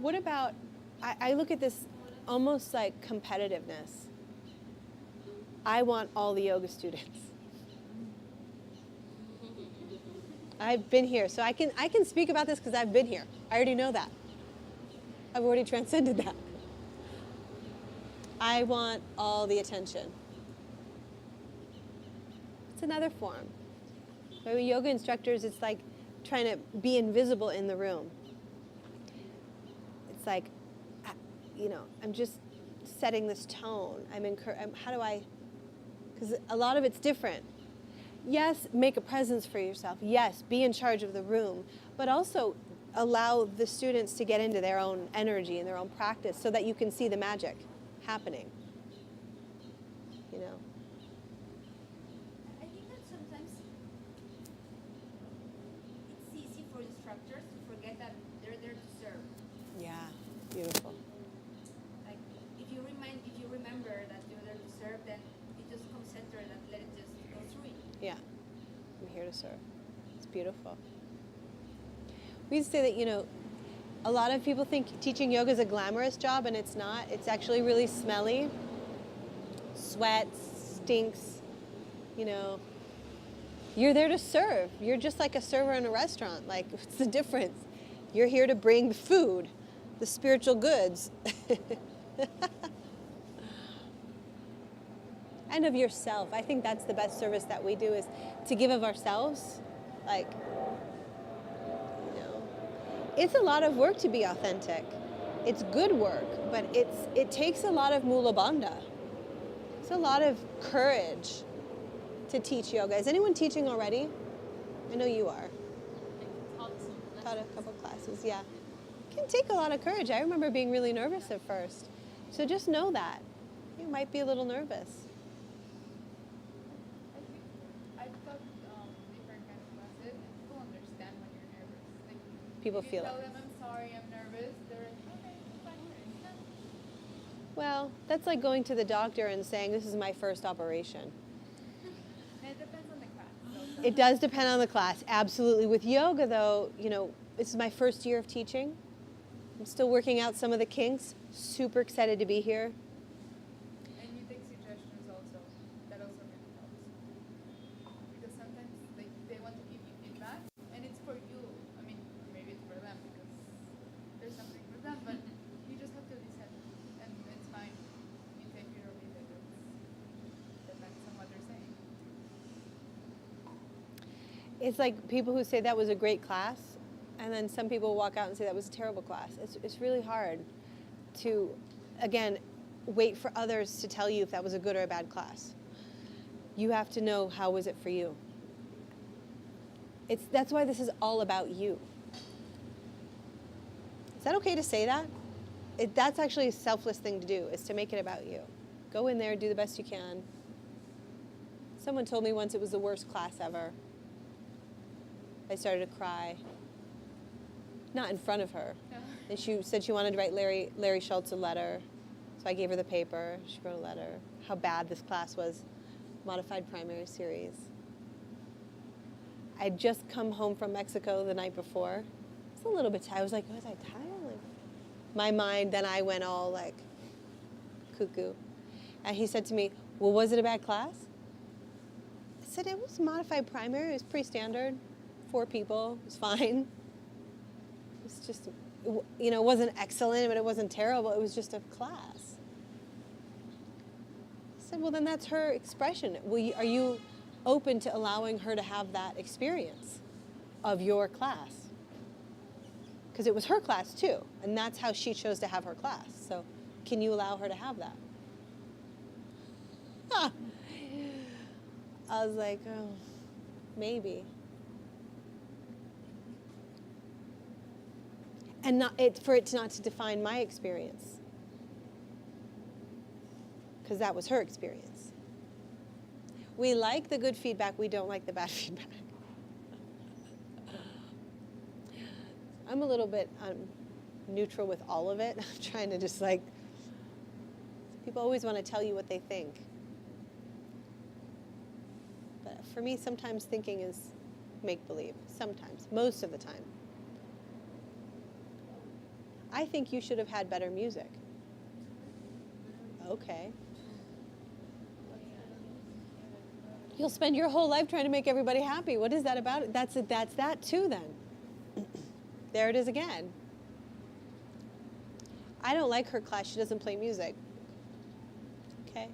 What about, I look at this almost like competitiveness. I want all the yoga students. I've been here, so I can speak about this because I've been here. I already know that. I've already transcended that. I want all the attention. It's another form. But with yoga instructors, it's like trying to be invisible in the room. It's like, I'm just setting this tone. How do I, because a lot of it's different. Yes, make a presence for yourself. Yes, be in charge of the room. But also allow the students to get into their own energy and their own practice so that you can see the magic happening. I think that sometimes it's easy for instructors to forget that they're there to serve. Yeah, beautiful. Like if you remember that you're there to serve, then you just come centered and let it just go through you. Yeah, I'm here to serve. It's beautiful. We used to say that, a lot of people think teaching yoga is a glamorous job, and it's not. It's actually really smelly. Sweats, stinks, You're there to serve. You're just like a server in a restaurant. Like, what's the difference? You're here to bring the food, the spiritual goods. And of yourself. I think that's the best service that we do, is to give of ourselves. Like, it's a lot of work to be authentic. It's good work, but it takes a lot of mula bandha. It's a lot of courage to teach yoga. Is anyone teaching already? I know you are. Taught a couple classes, yeah. It can take a lot of courage. I remember being really nervous at first. So just know that. You might be a little nervous. I've taught different kinds of classes, and people understand when you're nervous. Like, People if feel you tell it. them, I'm sorry, I'm nervous, they're like, okay, it's fine. Well, that's like going to the doctor and saying, this is my first operation. And it depends on the class. So. It does depend on the class, absolutely. With yoga, though, this is my first year of teaching. I'm still working out some of the kinks. Super excited to be here. And you take suggestions also. That also really helps. Because sometimes they want to give you feedback, and it's for you. I mean, maybe it's for them because there's something for them, but you just have to listen, and it's fine. You take it or leave it. It depends on what they're saying. It's like people who say that was a great class, and then some people walk out and say that was a terrible class. It's really hard to, again, wait for others to tell you if that was a good or a bad class. You have to know, how was it for you? That's why this is all about you. Is that okay to say that? That's actually a selfless thing to do, is to make it about you. Go in there, do the best you can. Someone told me once it was the worst class ever. I started to cry. Not in front of her. No. And she said she wanted to write Larry Schultz a letter. So I gave her the paper. She wrote a letter. How bad this class was. Modified primary series. I'd just come home from Mexico the night before. I was a little bit tired. I was like, was I tired? Like, my mind, then I went all like cuckoo. And he said to me, well, was it a bad class? I said, it was modified primary. It was pretty standard. 4 people. It was fine. It's just, it wasn't excellent, but it wasn't terrible. It was just a class. I said, well, then that's her expression. Are you open to allowing her to have that experience of your class? Because it was her class too, and that's how she chose to have her class. So can you allow her to have that? I was like, oh, maybe. And for it not to define my experience. Because that was her experience. We like the good feedback, we don't like the bad feedback. I'm a little bit neutral with all of it. I'm trying to just people always want to tell you what they think. But for me, sometimes thinking is make-believe. Sometimes. Most of the time. I think you should have had better music. Okay. You'll spend your whole life trying to make everybody happy. What is that about? That's that too then. There it is again. I don't like her class. She doesn't play music. Okay.